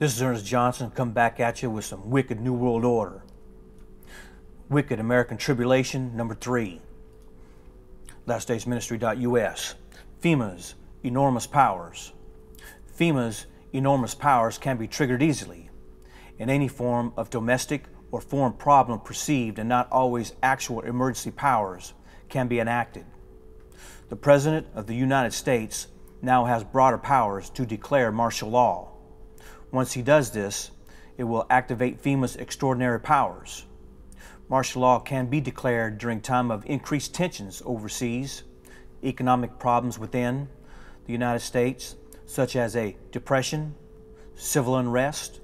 This is Ernest Johnson, come back at you with some wicked New World Order. Wicked American Tribulation, number 3. LastDaysMinistry.us. FEMA's enormous powers. FEMA's enormous powers can be triggered easily in any form of domestic or foreign problem perceived, and not always actual emergency powers can be enacted. The President of the United States now has broader powers to declare martial law. Once he does this, it will activate FEMA's extraordinary powers. Martial law can be declared during time of increased tensions overseas, economic problems within the United States, such as a depression, civil unrest,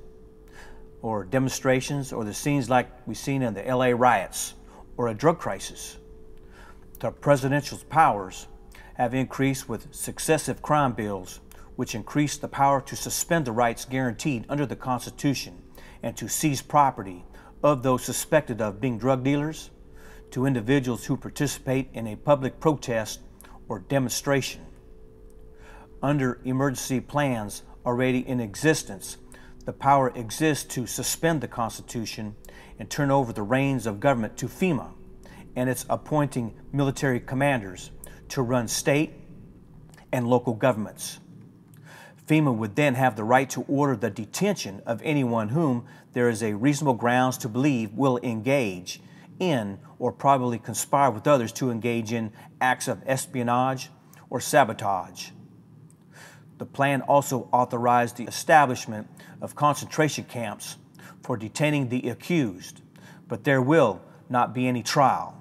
or demonstrations, or the scenes like we've seen in the LA riots, or a drug crisis. The presidential powers have increased with successive crime bills, which increase the power to suspend the rights guaranteed under the Constitution and to seize property of those suspected of being drug dealers, to individuals who participate in a public protest or demonstration. Under emergency plans already in existence, the power exists to suspend the Constitution and turn over the reins of government to FEMA and its appointing military commanders to run state and local governments. FEMA would then have the right to order the detention of anyone whom there is a reasonable grounds to believe will engage in or probably conspire with others to engage in acts of espionage or sabotage. The plan also authorized the establishment of concentration camps for detaining the accused, but there will not be any trial.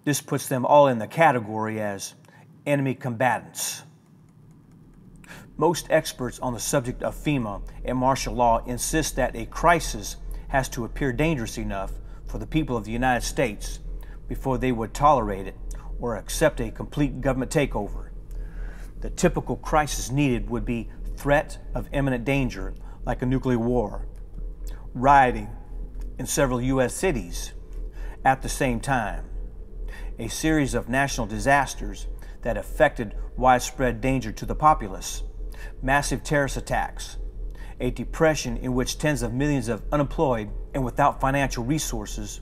This puts them all in the category as enemy combatants. Most experts on the subject of FEMA and martial law insist that a crisis has to appear dangerous enough for the people of the United States before they would tolerate it or accept a complete government takeover. The typical crisis needed would be threat of imminent danger, like a nuclear war, rioting in several U.S. cities at the same time, a series of national disasters that affected widespread danger to the populace, massive terrorist attacks, a depression in which tens of millions of unemployed and without financial resources,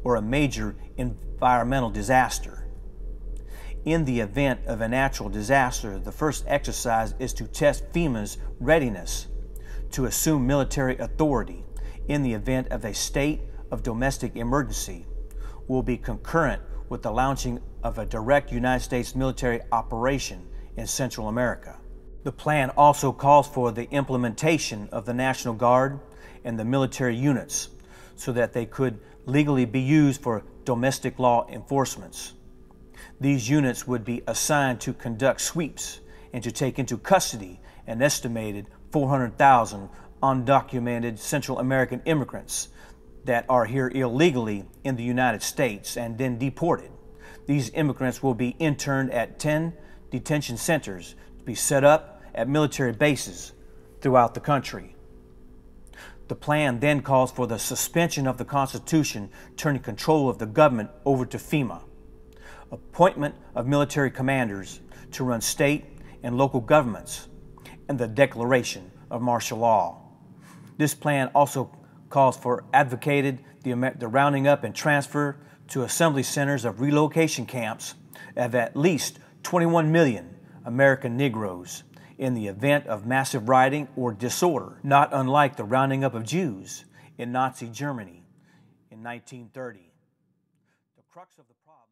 or a major environmental disaster. In the event of a natural disaster, the first exercise is to test FEMA's readiness to assume military authority in the event of a state of domestic emergency will be concurrent with the launching of a direct United States military operation in Central America. The plan also calls for the implementation of the National Guard and the military units so that they could legally be used for domestic law enforcements. These units would be assigned to conduct sweeps and to take into custody an estimated 400,000 undocumented Central American immigrants that are here illegally in the United States and then deported. These immigrants will be interned at 10 detention centers to be set up at military bases throughout the country. The plan then calls for the suspension of the Constitution, turning control of the government over to FEMA, appointment of military commanders to run state and local governments, and the declaration of martial law. This plan also calls for advocated the rounding up and transfer to assembly centers of relocation camps of at least 21 million American Negroes in the event of massive rioting or disorder, not unlike the rounding up of Jews in Nazi Germany in 1930. The crux of the problem